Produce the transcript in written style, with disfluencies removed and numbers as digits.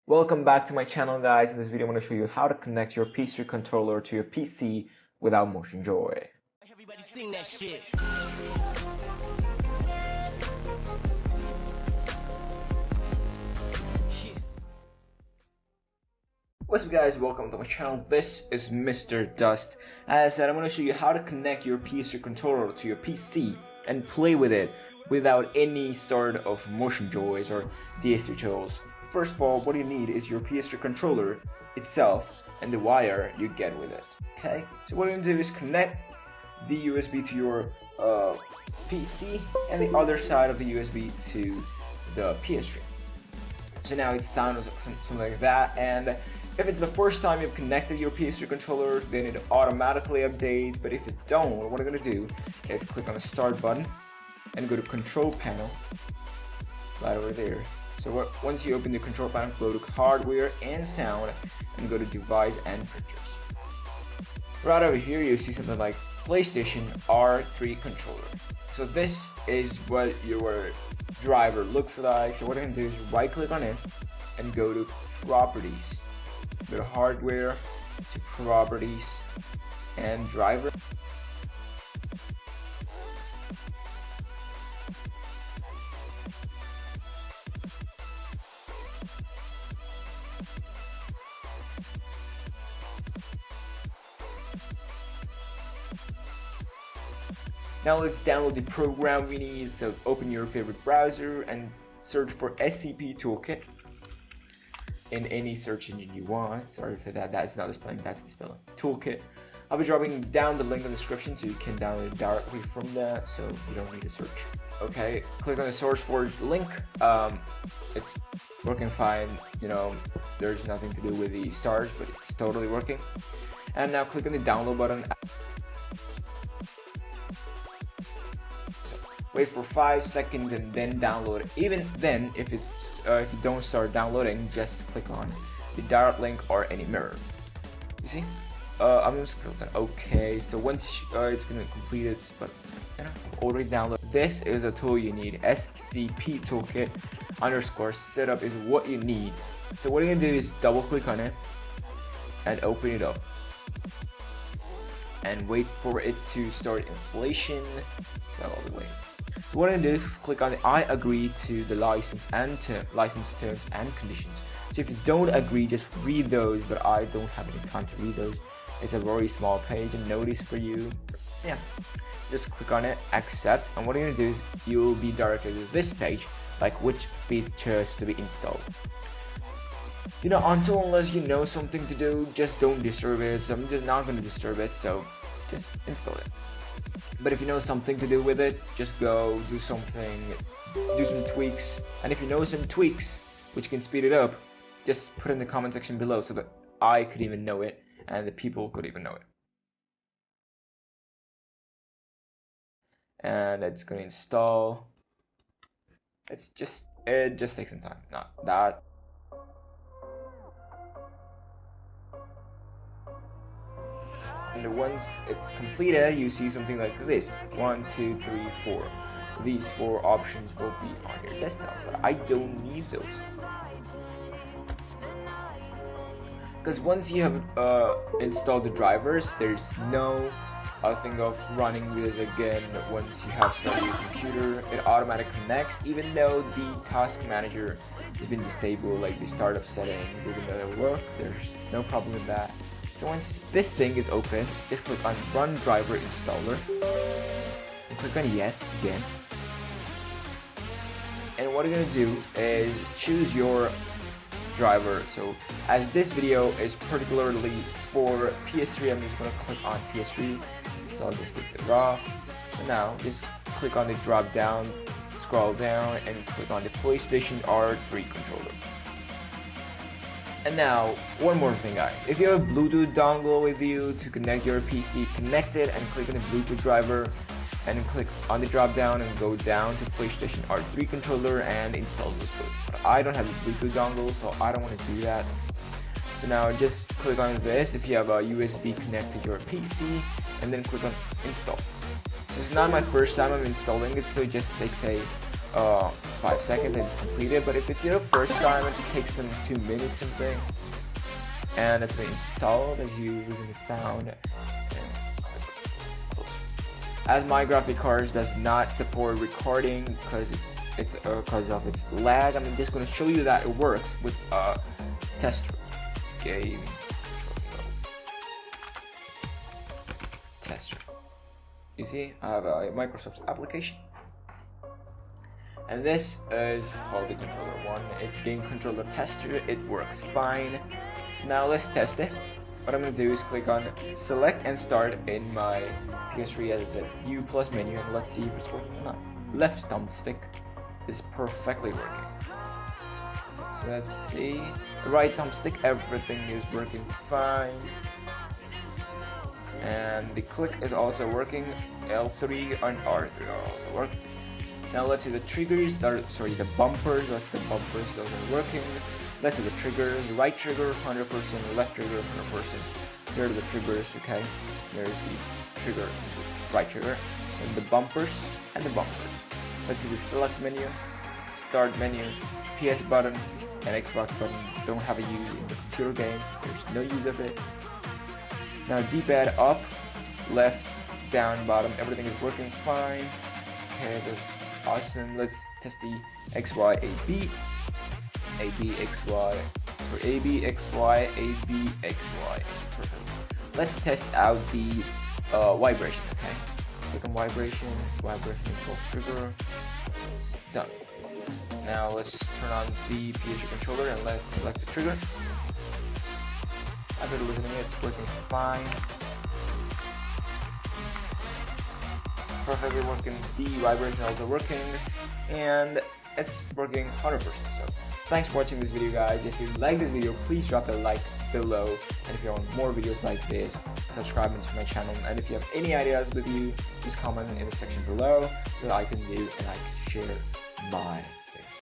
Welcome back to my channel, guys. In this video I'm going to show you how to connect your PS3 controller to your PC without MOTIONJOY. Everybody sing that shit. What's up, guys? Welcome to my channel. This is Mr. Dust. As I said, I'm going to show you how to connect your PS3 controller to your PC and play with it without any sort of MOTIONJOYs or DS2 tools. First of all, what you need is your PS3 controller itself and the wire you get with it. Okay, so what you're gonna do is connect the USB to your PC and the other side of the USB to the PS3. So now it sounds like something like that, and if it's the first time you've connected your PS3 controller, then it automatically updates. But if you don't, what I'm gonna do is click on the start button and go to control panel right over there. So once you open the control panel, go to hardware and sound and go to device and pictures. Right over here you see something like PlayStation R3 controller. So this is what your driver looks like. So what I'm going to do is right click on it and go to properties. Go to hardware, to properties and driver. Now let's download the program we need. So open your favorite browser and search for SCP Toolkit in any search engine you want. Sorry for that, that's not the spelling, that's the spelling. Toolkit. I'll be dropping down the link in the description so you can download it directly from there, so you don't need to search. Okay, click on the source for link. It's working fine, you know, there's nothing to do with the stars, but it's totally working. And now click on the download button. Wait for 5 seconds and then download it. Even then, if you don't start downloading, just click on the direct link or any mirror. You see? I'm just going to click on OK. So once it's going to complete it, but you know, already downloaded. This is a tool you need. SCP Toolkit _ setup is what you need. So what you're going to do is double click on it and open it up. And wait for it to start installation. So all the way. So what I'm going to do is click on the I agree to the license terms and conditions. So if you don't agree, just read those, but I don't have any time to read those. It's a very small page and notice for you. Yeah, just click on it, accept, and what you're going to do is you'll be directed to this page, like which features to be installed. You know, until unless you know something to do, just don't disturb it. So I'm just not going to disturb it, so just install it. But if you know something to do with it, just go do something, do some tweaks. And if you know some tweaks which can speed it up, just put it in the comment section below so that I could even know it and the people could even know it. And it's going to install. It just takes some time. Not that. And once it's completed, you see something like this: 1, 2, 3, 4. These 4 options will be on your desktop, but I don't need those. Because once you have installed the drivers, there's no thing of running this again. Once you have started your computer, it automatically connects, even though the task manager has been disabled, like the startup settings, even though they work, there's no problem with that. So once this thing is open, just click on Run Driver Installer and click on Yes again. And what you're going to do is choose your driver. So as this video is particularly for PS3, I'm just going to click on PS3. So I'll just take it off. So now just click on the drop down, scroll down, and click on the PlayStation R3 controller. And now, one more thing, guys. If you have a Bluetooth dongle with you to connect your PC, connect it and click on the Bluetooth driver and click on the drop down and go down to PlayStation R3 controller and install those both. But I don't have a Bluetooth dongle, so I don't want to do that. So now just click on this if you have a USB connected to your PC and then click on install. This is not my first time I'm installing it, so it just takes a 5 seconds and complete it. But if it's your first time, it takes some 2 minutes something. And it's been installed as you listen to sound. As my graphic card does not support recording because of its lag, I'm just going to show you that it works with a tester game. Tester. You see, I have a Microsoft application, and this is called the controller one. It's game controller tester. It works fine. So now let's test it. What I'm going to do is click on select and start in my PS3 as a view plus menu, and let's see if it's working or not. Left thumbstick is perfectly working. So let's see. Right thumbstick, everything is working fine. And the click is also working. L3 and R3 are also working. Now let's see the triggers. The bumpers. That's the bumpers. Those are working. Let's see the triggers. Right trigger 100%. Left trigger 100%. Here are the triggers. Okay. There's the trigger. Right trigger. And the bumpers and the bumpers. Let's see the select menu, start menu, PS button, and Xbox button don't have a use in the computer game. There's no use of it. Now D-pad up, left, down, bottom, everything is working fine. Okay, that's awesome. Let's test the XY, AB, AB, XY, or AB, XY, AB, XY. Perfect. Let's test out the vibration, okay? Click on vibration, pulse trigger, done. Now let's turn on the PS3 controller and let's select the trigger. After listening, it's working fine. Perfectly working. The vibration also working, and it's working 100%. So thanks for watching this video, guys. If you like this video, please drop a like below, and if you want more videos like this, subscribe to my channel. And if you have any ideas with you, just comment in the section below so I can do and I can share mine.